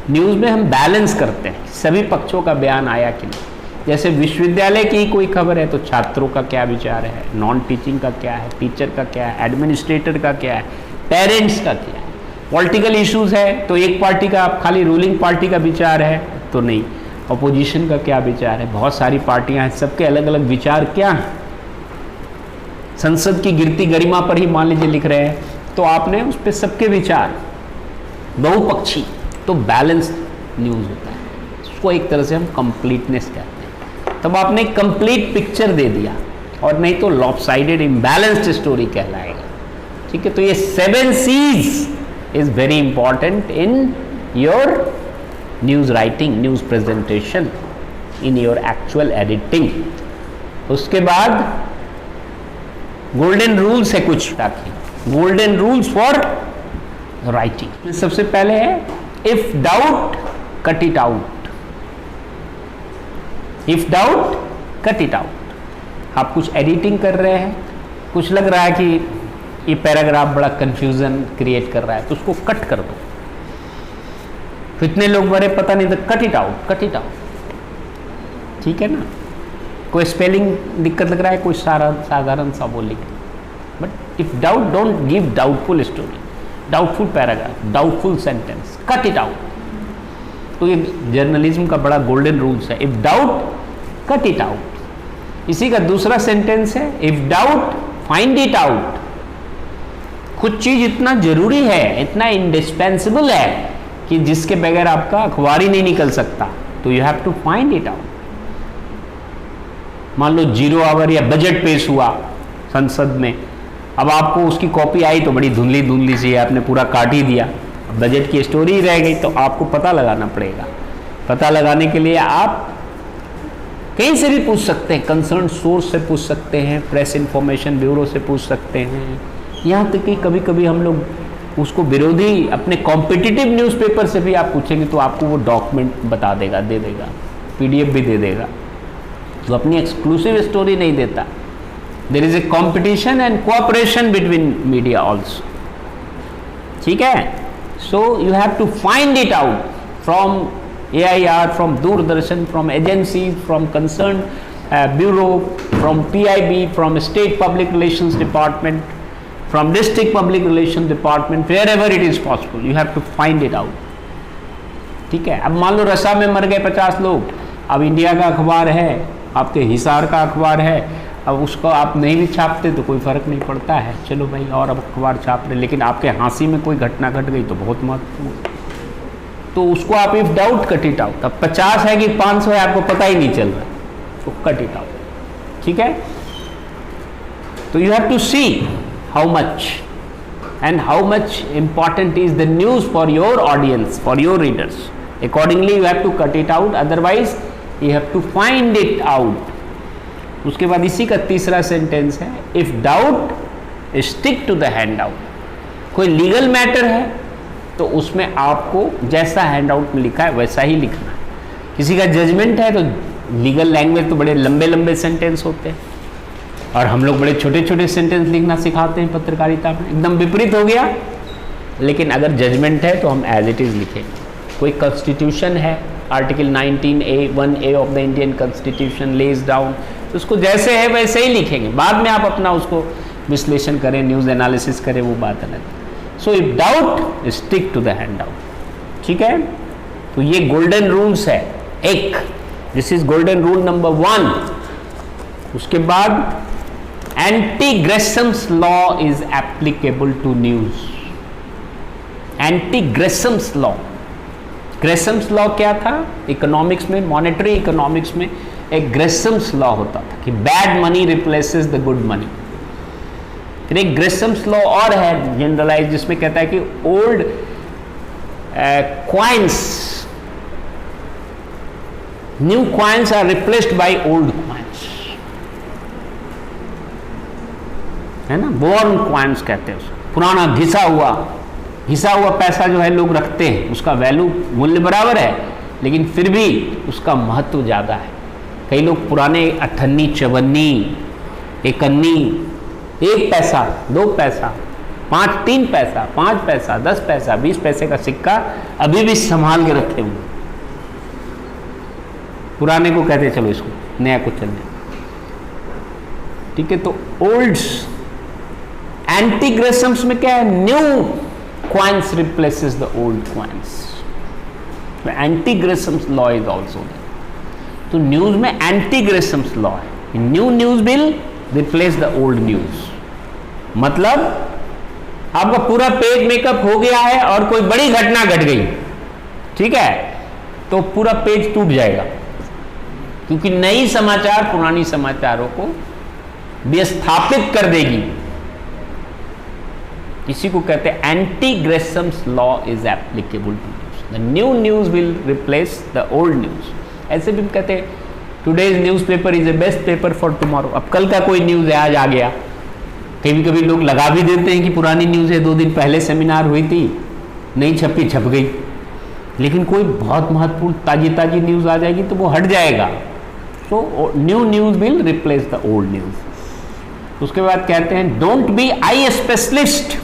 A: न्यूज़ में हम बैलेंस करते हैं, सभी पक्षों का बयान आया कि नहीं। जैसे विश्वविद्यालय की कोई खबर है तो छात्रों का क्या विचार है, नॉन टीचिंग का क्या है, टीचर का क्या है, एडमिनिस्ट्रेटर का क्या है, पेरेंट्स का क्या है। पॉलिटिकल इश्यूज़ है तो एक पार्टी का खाली रूलिंग पार्टी का विचार है तो नहीं, अपोजिशन का क्या विचार है, बहुत सारी पार्टियाँ हैं, सबके अलग अलग विचार क्या हैं। संसद की गिरती गरिमा पर ही मान लीजिए लिख रहे हैं तो आपने उस पर सबके विचार, बहुपक्षी, तो बैलेंस न्यूज़ होता है, उसको एक तरह से हम कंप्लीटनेस कहते हैं। तब आपने कंप्लीट पिक्चर दे दिया, और नहीं तो लॉपसाइडेड इम्बैलेंस्ड स्टोरी कहलाएगा, ठीक है। तो ये 7 C's is very important in your news writing, news presentation. in your actual editing. उसके बाद गोल्डन रूल्स है कुछ, ताकि गोल्डन रूल्स फॉर राइटिंग। सबसे पहले है if doubt cut it out, if doubt cut it out. आप कुछ एडिटिंग कर रहे हैं, कुछ लग रहा है कि ये पैराग्राफ बड़ा कंफ्यूजन क्रिएट कर रहा है, तो उसको कट कर दो। कितने लोग बड़े पता नहीं, तो cut it out, cut it out, ठीक है ना। कोई स्पेलिंग दिक्कत लग रहा है, कोई साधारण सा वो लिख, but if doubt don't give doubtful story, doubtful paragraph, doubtful sentence, cut it out. तो ये जर्नलिज्म का बड़ा गोल्डन रूल्स है, if doubt cut it out. इसी का दूसरा सेंटेंस है if doubt find it out. कुछ चीज इतना जरूरी है, इतना इंडिस्पेंसिबल है कि जिसके बगैर आपका अखबार ही नहीं निकल सकता, तो you have to find it out. मान लो 0 आवर या बजट पेश हुआ संसद में, अब आपको उसकी कॉपी आई तो बड़ी धुंधली धुंधली सी है, आपने पूरा काट ही दिया, बजट की स्टोरी रह गई, तो आपको पता लगाना पड़ेगा। पता लगाने के लिए आप कहीं से भी पूछ सकते हैं, कंसर्न सोर्स से पूछ सकते हैं, प्रेस इंफॉर्मेशन ब्यूरो से पूछ सकते हैं, यहाँ तक कि कभी कभी हम लोग उसको विरोधी अपने कॉम्पिटिटिव न्यूज़पेपर से भी आप पूछेंगे तो आपको वो डॉक्यूमेंट बता देगा, दे देगा, पीडीएफ भी दे देगा, जो अपनी एक्सक्लूसिव स्टोरी नहीं देता। There is a competition and cooperation between media also, ठीक है। So you have to find it out from AIR, from Doordarshan, from agencies, from concerned bureau, from PIB, from state public relations department, from district public relations department, wherever it is possible, you have to find it out, ठीक है। अब मान लो रसा में मर गए 50 लोग, अब इंडिया का अखबार है, आपके हिसार का अखबार है, अब उसको आप नहीं भी छापते तो कोई फर्क नहीं पड़ता है, चलो भाई और अब अखबार छाप रहे, लेकिन आपके हाँसी में कोई घटना घट गई तो बहुत महत्वपूर्ण, तो उसको आप if doubt cut it out. अब 50 है कि 500 है आपको पता ही नहीं चल रहा, तो कट इट आउट, ठीक है। तो you have to see how much and how much important is the news for your audience, for your readers, accordingly you have to cut it out, otherwise you have to find it out. उसके बाद इसी का तीसरा sentence है if doubt stick to the hand out. कोई legal matter है तो उसमें आपको जैसा हैंड आउट में लिखा है वैसा ही लिखना है। किसी का जजमेंट है तो लीगल लैंग्वेज तो बड़े लंबे लंबे सेंटेंस होते हैं, और हम लोग बड़े छोटे छोटे सेंटेंस लिखना सिखाते हैं पत्रकारिता में, एकदम विपरीत हो गया। लेकिन अगर जजमेंट है तो हम एज इट इज़ लिखेंगे। कोई कॉन्स्टिट्यूशन है, article 19A(1)(a) of the Indian constitution lays down, तो उसको जैसे है वैसे ही लिखेंगे, बाद में आप अपना उसको विश्लेषण करें, न्यूज़ एनालिसिस करें, वो बात अलग है। So if doubt stick to the hand out, ठीक है। तो ये गोल्डन रूल्स है एक, this is golden rule number 1। उसके बाद anti Gresham's law is applicable to news. Anti Gresham's law, Gresham's law क्या था? इकोनॉमिक्स में, मॉनेटरी इकोनॉमिक्स में एक ग्रेसम्स लॉ होता था कि bad money replaces the good money. फिर एक ग्रेसम्स लॉ और है जनरलाइज, जिसमें कहता है कि old coins, new coins are replaced by old coins, है ना, बोर्न क्वाइंस कहते हैं उसको। पुराना घिसा हुआ पैसा जो है लोग रखते हैं, उसका वैल्यू, मूल्य बराबर है, लेकिन फिर भी उसका महत्व ज़्यादा है। कई लोग पुराने 58, 54, 51, 1 पैसा, 2 पैसा, 3 पैसा, 5 पैसा, 10 पैसा, 20 पैसे का सिक्का अभी भी संभाल के रखे हुए। पुराने को कहते चलो इसको नया को चलने, ठीक है। तो ओल्ड्स, एंटी ग्रेसम्स में क्या है? New coins replaces the old coins. Anti Gresham's law is also there. तो न्यूज में एंटी ग्रेसम्स लॉ है, new news will replace the old news. मतलब आपका पूरा पेज मेकअप हो गया है और कोई बड़ी घटना घट गई, ठीक है, तो पूरा पेज टूट जाएगा, क्योंकि नई समाचार पुरानी समाचारों को विस्थापित कर देगी। इसी को कहते हैं anti Gresham's law is applicable to news. The new news will replace the old news. ऐसे भी कहते हैं today's newspaper is a best paper for tomorrow. अब कल का कोई न्यूज़ है, आज आ गया। कभी कभी लोग लगा भी देते हैं कि पुरानी न्यूज़ है, 2 दिन पहले सेमिनार हुई थी, नहीं छपी, छप गई। लेकिन कोई बहुत महत्वपूर्ण ताजी न्यूज़ आ जाएगी तो वो हट जाएगा। So new news will replace the old news. उसके बाद कहते हैं don't be eye specialist.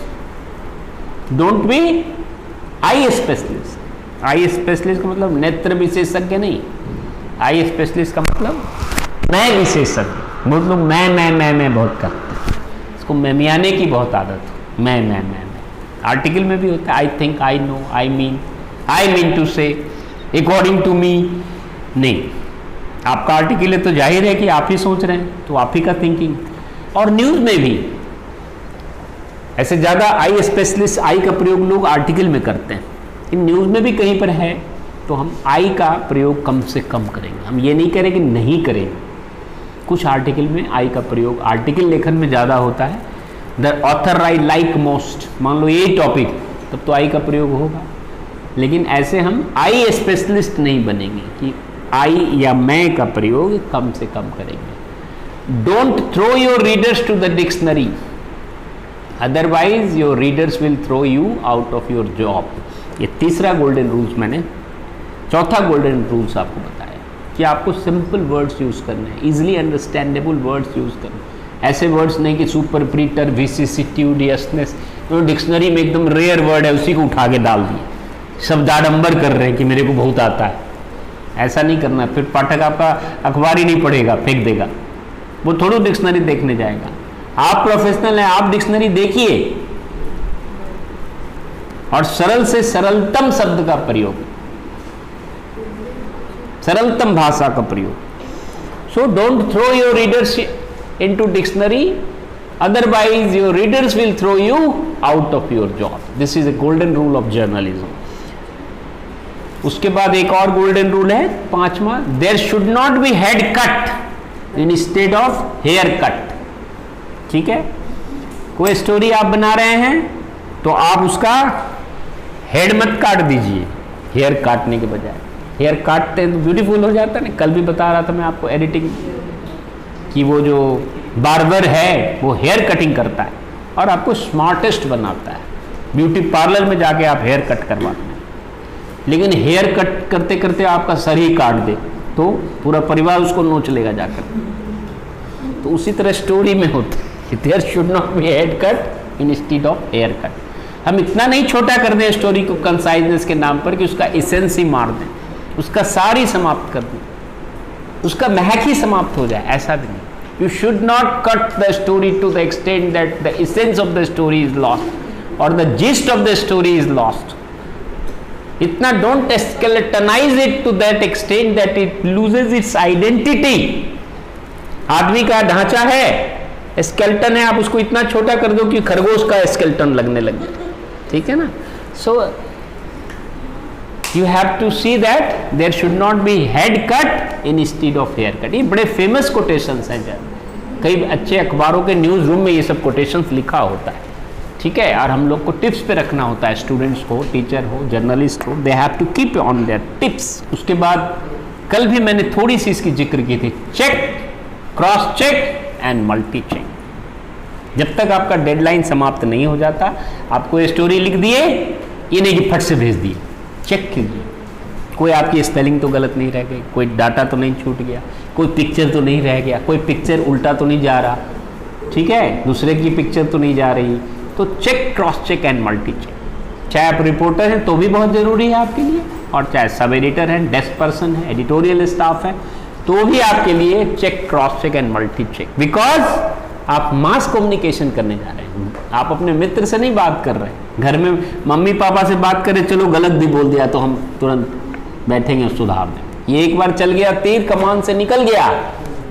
A: Don't be eye specialist. Eye specialist का मतलब नेत्र विशेषज्ञ नहीं। आई स्पेशलिस्ट का मतलब मैं विशेषज्ञ। बहुत लोग मैं बहुत करते हैं, इसको मैमियाने की बहुत आदत हो। मैं आर्टिकल में भी होता है, I think, I know, I mean to say, according to me. नहीं, आपका आर्टिकल है तो जाहिर है कि आप ही सोच रहे हैं, तो आप ही का थिंकिंग। और न्यूज़ में भी ऐसे ज़्यादा आई स्पेशलिस्ट, आई का प्रयोग लोग आर्टिकल में करते हैं। इन न्यूज़ में भी कहीं पर है तो हम आई का प्रयोग कम से कम करेंगे। हम ये नहीं करें कि नहीं करेंगे। कुछ आर्टिकल में आई का प्रयोग आर्टिकल लेखन में ज़्यादा होता है। The author I like most, मान लो यही टॉपिक, तब तो आई का प्रयोग होगा। लेकिन ऐसे हम आई स्पेशलिस्ट नहीं बनेंगे कि आई या मैं का प्रयोग कम से कम करेंगे। Don't throw your readers to the dictionary, otherwise your readers will throw you out of your job. ये तीसरा गोल्डन रूल्स मैंने, चौथा गोल्डन रूल्स आपको बताया कि आपको सिंपल वर्ड्स यूज़ करने हैं, इजीली अंडरस्टैंडेबल वर्ड्स यूज़ करने। ऐसे वर्ड्स नहीं कि सुपर, प्रीटर, विसिसिट्यूडियसनेस, तो डिक्शनरी में एकदम रेयर वर्ड है उसी को उठा के डाल दिए, शब्दाडंबर कर रहे हैं कि मेरे को बहुत आता है। ऐसा नहीं करना, फिर पाठक आपका अखबार ही नहीं पढ़ेगा, फेंक देगा। वो थोड़ा डिक्शनरी देखने जाएगा। आप प्रोफेशनल हैं, आप डिक्शनरी देखिए और सरल से सरलतम शब्द का प्रयोग, सरलतम भाषा का प्रयोग। So don't throw your readers into dictionary, otherwise your readers will throw you out of your job. This is a golden rule of journalism. उसके बाद एक और गोल्डन रूल है, पांचवा, there should not be head cut instead of hair cut. ठीक है, कोई story आप बना रहे हैं तो आप उसका हेड मत काट दीजिए हेयर काटने के बजाय। हेयर काटते हैं तो ब्यूटीफुल हो जाता है ना। कल भी बता रहा था मैं आपको एडिटिंग कि वो जो बार्बर है वो हेयर कटिंग करता है और आपको स्मार्टेस्ट बनाता है। ब्यूटी पार्लर में जाके आप हेयर कट करवाते हैं, लेकिन हेयर कट करते करते आपका सर ही काट दे तो पूरा परिवार उसको नोच लेगा जाकर। तो उसी तरह स्टोरी में होता है, there should not be head cut instead of hair cut. हम इतना नहीं छोटा कर दें स्टोरी को कंसाइजनेस के नाम पर कि उसका एसेंस ही मार दें, उसका सार ही समाप्त कर दें, उसका महक ही समाप्त हो जाए, ऐसा भी नहीं। You should not cut the story to the extent that the essence of the story is lost और the gist of the story is lost. इतना don't skeletonize it to that extent that it loses its identity. आदमी का ढांचा है, skeleton है, आप उसको इतना छोटा कर दो कि खरगोश का स्केलेटन लगने लग जाए। ठीक है ना। So you have to see that there should not be head cut instead of hair cut. ये बड़े फेमस कोटेशंस हैं यार, कई अच्छे अखबारों के न्यूज़ रूम में ये सब कोटेशंस लिखा होता है। ठीक है, और हम लोग को टिप्स पे रखना होता है, स्टूडेंट्स हो, टीचर हो, जर्नलिस्ट हो, they have to keep on their tips. उसके बाद कल भी मैंने थोड़ी सी इसकी जिक्र की थी, check, cross check and multi check. जब तक आपका डेडलाइन समाप्त नहीं हो जाता, आपको ये स्टोरी लिख दिए, ये नहीं कि फट से भेज दिए, चेक कीजिए कोई आपकी स्पेलिंग तो गलत नहीं रह गई, कोई डाटा तो नहीं छूट गया, कोई पिक्चर तो नहीं रह गया, कोई पिक्चर उल्टा तो नहीं जा रहा, ठीक है, दूसरे की पिक्चर तो नहीं जा रही। तो check, cross check and multi check. चाहे आप रिपोर्टर हैं तो भी बहुत ज़रूरी है आपके लिए, और चाहे सब एडिटर हैं, डेस्क पर्सन है, एडिटोरियल स्टाफ है, तो भी आपके लिए check, cross check and multi check. Because आप मास कम्युनिकेशन करने जा रहे हैं, आप अपने मित्र से नहीं बात कर रहे हैं। घर में मम्मी पापा से बात करें, चलो गलत भी बोल दिया तो हम तुरंत बैठेंगे और सुधार दें। ये एक बार चल गया, तीर कमान से निकल गया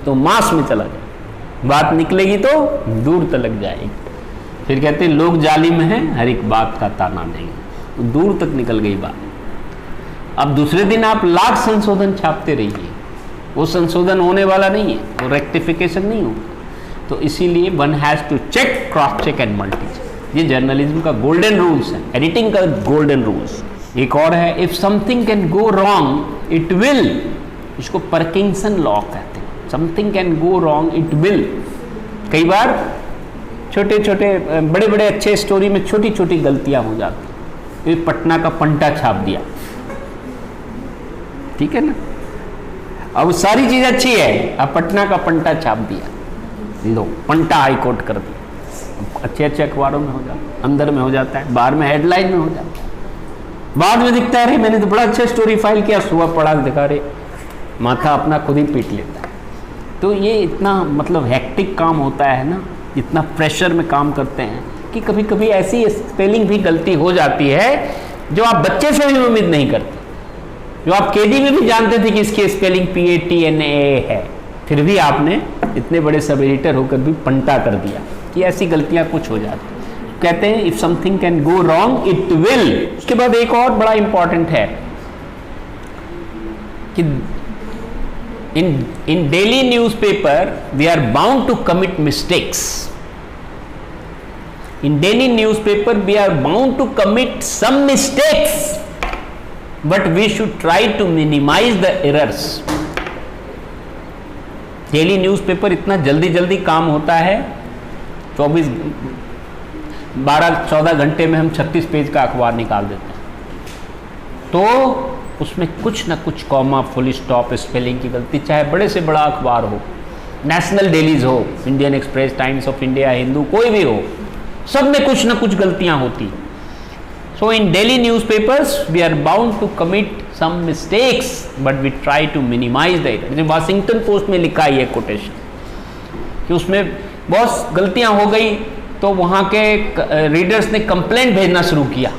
A: तो मास में चला गया, बात निकलेगी तो दूर तक जाएगी। फिर कहते हैं लोग जालिम हैं, हर एक बात का ताना देंगे, दूर तक निकल गई बात। अब दूसरे दिन आप लाख संशोधन छापते रहिए, वो संशोधन होने वाला नहीं है, वो रेक्टिफिकेशन नहीं होगा। तो इसीलिए one has to check, cross check and multi check. ये जर्नलिज्म का गोल्डन रूल्स है, एडिटिंग का गोल्डन रूल्स। एक और है, if something can go wrong it will इसको पार्किंसन लॉ कहते हैं। Something can go wrong, it will. कई बार छोटे छोटे बड़े बड़े अच्छे स्टोरी में छोटी छोटी गलतियां हो जाती। ये पटना का पंटा छाप दिया, ठीक है ना, अब सारी चीज अच्छी है, अब पटना का पंटा छाप दिया, लो पंटा हाई कोर्ट कर दिया। अच्छे अच्छे अखबारों में हो जाता है, अंदर में हो जाता है, बाहर में हेडलाइन में हो जाता है, बाद में दिखता है अरे मैंने तो बड़ा अच्छा स्टोरी फाइल किया, सुबह पढ़ा दिखा रहे, माथा अपना खुद ही पीट लेता है। तो ये इतना मतलब हेक्टिक काम होता है ना, इतना प्रेशर में काम करते हैं कि कभी कभी ऐसी स्पेलिंग भी गलती हो जाती है जो आप बच्चे से भी उम्मीद नहीं करते, जो आप केजी में भी जानते थे कि इसकी स्पेलिंग PATNA है, फिर भी आपने इतने बड़े सब एडिटर होकर भी पंटा कर दिया कि ऐसी गलतियां कुछ हो जाती। कहते हैं if something can go wrong it will. उसके बाद एक और बड़ा इंपॉर्टेंट है कि in daily newspaper we are bound to commit mistakes. In daily newspaper we are bound to commit some mistakes, but we should try to minimize the errors. Daily newspaper इतना जल्दी जल्दी काम होता है, 12-14 घंटे में हम 36 पेज का अखबार निकाल देते हैं, तो उसमें कुछ ना कुछ कॉमा, फुल स्टॉप, स्पेलिंग की गलती, चाहे बड़े से बड़ा अखबार हो, नेशनल डेलीज हो, Indian express, times of India, Hindu, कोई भी हो, सब में कुछ ना कुछ गलतियां होती। So in daily newspapers we are bound to commit some mistakes but we try to minimize the error. Washington Post में लिखा है कोटेशन कि उसमें बहुत गलतियां हो गई, तो वहाँ के रीडर्स ने कंप्लेंट भेजना शुरू किया,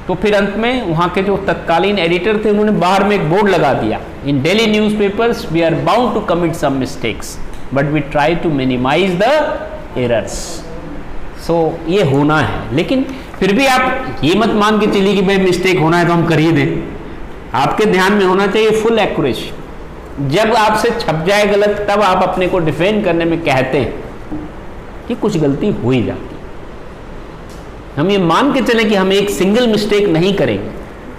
A: तो फिर अंत में वहाँ के जो तत्कालीन एडिटर थे उन्होंने बाहर में एक बोर्ड लगा दिया, in daily newspapers we are bound to commit some mistakes but we try to minimize the errors. सो ये होना है, लेकिन फिर भी आप ये मत मान के चलिए कि भाई मिस्टेक होना है तो हम कर ही दें। आपके ध्यान में होना चाहिए फुल एक्यूरेसी। जब आपसे छप जाए गलत, तब आप अपने को डिफेंड करने में कहते हैं कि कुछ गलती हो ही जाती। हम ये मान के चलें कि हम एक सिंगल मिस्टेक नहीं करेंगे,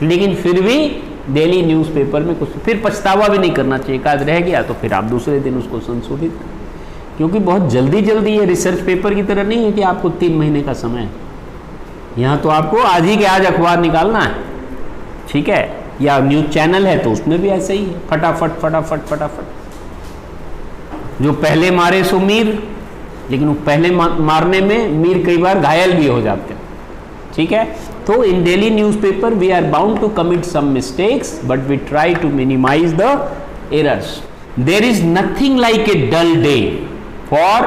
A: लेकिन फिर भी डेली न्यूज़पेपर में कुछ, फिर पछतावा भी नहीं करना चाहिए। काज रह गया तो फिर आप दूसरे दिन उसको संशोधित करें, क्योंकि बहुत जल्दी जल्दी ये रिसर्च पेपर की तरह नहीं है कि आपको 3 महीने का समय है। यहाँ तो आपको आज ही के आज अखबार निकालना है, ठीक है, या न्यूज़ चैनल है तो उसमें भी ऐसे ही है, फटाफट फटाफट फटाफट। जो पहले मारे सो मीर, लेकिन वो पहले मारने में मीर कई बार घायल भी हो जाते हैं, ठीक है। तो in daily newspaper we are bound to commit some mistakes but we try to minimize the errors. There is nothing like a dull day for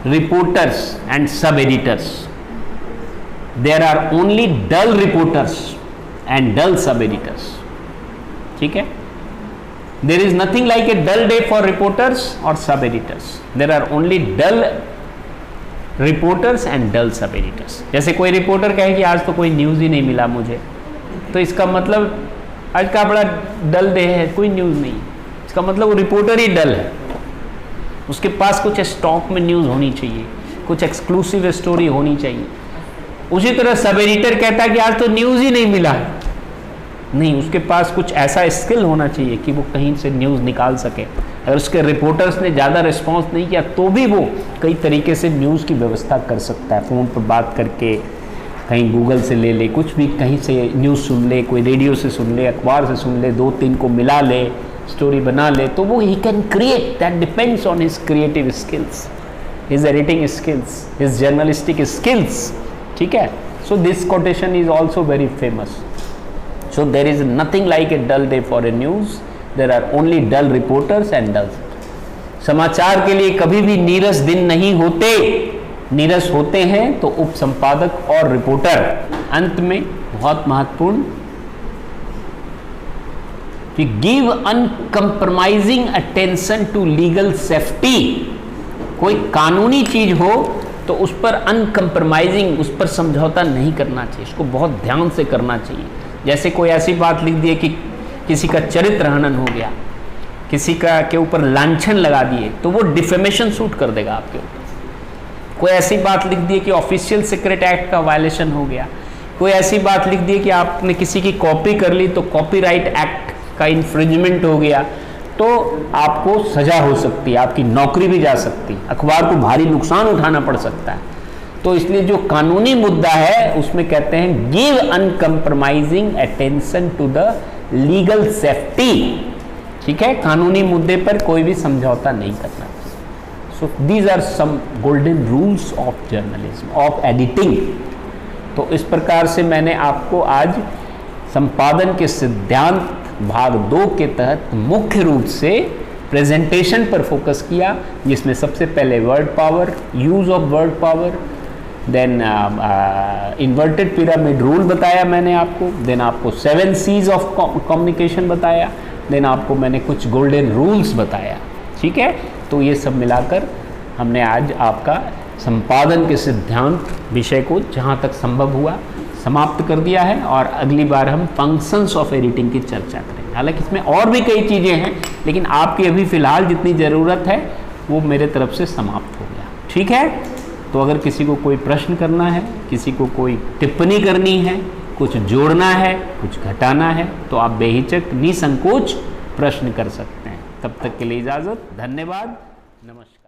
A: reporters and sub editors. There are only dull reporters and dull sub editors, ठीक है। There is nothing like a dull day for reporters और sub editors. There are only dull reporters and dull sub editors. जैसे कोई reporter कहे कि आज तो कोई न्यूज़ ही नहीं मिला मुझे, तो इसका मतलब आज का बड़ा डल डे है, कोई न्यूज़ नहीं। इसका मतलब वो रिपोर्टर ही डल है, उसके पास कुछ स्टॉक में न्यूज़ होनी चाहिए, कुछ एक्सक्लूसिव स्टोरी होनी चाहिए। उसी तरह सब एडिटर कहता है कि आज तो न्यूज़ ही नहीं मिला, नहीं, उसके पास कुछ ऐसा स्किल होना चाहिए कि वो कहीं से न्यूज़ निकाल सके। अगर उसके रिपोर्टर्स ने ज़्यादा रिस्पॉन्स नहीं किया तो भी वो कई तरीके से न्यूज़ की व्यवस्था कर सकता है, फ़ोन पर बात करके, कहीं गूगल से ले ले, कुछ भी कहीं से न्यूज़ सुन ले, कोई रेडियो से सुन ले, अखबार से सुन ले, 2-3 को मिला ले, स्टोरी बना ले, तो वो he can create. That depends on his creative skills, his editing skills, his journalistic skills, ठीक है। So this quotation is also very famous. So there is nothing like a dull day for a news. There are only dull reporters and dull. समाचार के लिए कभी भी नीरस दिन नहीं होते, नीरस होते हैं तो उप संपादक और रिपोर्टर। अंत में बहुत महत्वपूर्ण कि give uncompromising attention to legal safety. कोई कानूनी चीज हो तो उस पर अनकम्प्रोमाइजिंग, उस पर समझौता नहीं करना चाहिए, उसको बहुत ध्यान से करना चाहिए। जैसे कोई ऐसी बात लिख दी कि किसी का चरित्र हनन हो गया, किसी का के ऊपर लांछन लगा दिए, तो वो डिफेमेशन सूट कर देगा आपके ऊपर। कोई ऐसी बात लिख दी कि ऑफिशियल सीक्रेट एक्ट का वायलेशन हो गया, कोई ऐसी बात लिख दी कि आपने किसी की कॉपी कर ली तो कॉपीराइट एक्ट का इन्फ्रिंजमेंट हो गया तो आपको सजा हो सकती है, आपकी नौकरी भी जा सकती है, अखबार को भारी नुकसान उठाना पड़ सकता है। तो इसलिए जो कानूनी मुद्दा है उसमें कहते हैं give uncompromising attention to the legal safety. ठीक है, कानूनी मुद्दे पर कोई भी समझौता नहीं करना। So these are some golden rules of journalism, of editing. तो इस प्रकार से मैंने आपको आज संपादन के सिद्धांत भाग 2 के तहत मुख्य रूप से प्रेजेंटेशन पर फोकस किया, जिसमें सबसे पहले word power, use of word power, then inverted pyramid rule बताया मैंने आपको, देन आपको 7 C's ऑफ कम्युनिकेशन बताया, देन आपको मैंने कुछ गोल्डन रूल्स बताया। ठीक है, तो ये सब मिलाकर हमने आज आपका संपादन के सिद्धांत विषय को जहाँ तक संभव हुआ समाप्त कर दिया है, और अगली बार हम फंक्शंस ऑफ एडिटिंग की चर्चा करेंगे। हालांकि इसमें और भी कई चीज़ें हैं, लेकिन आपकी अभी फ़िलहाल जितनी ज़रूरत है वो मेरे तरफ से समाप्त हो गया। ठीक है, तो अगर किसी को कोई प्रश्न करना है, किसी को कोई टिप्पणी करनी है, कुछ जोड़ना है, कुछ घटाना है, तो आप बेहिचक निसंकोच प्रश्न कर सकते हैं। तब तक के लिए इजाज़त, धन्यवाद, नमस्कार।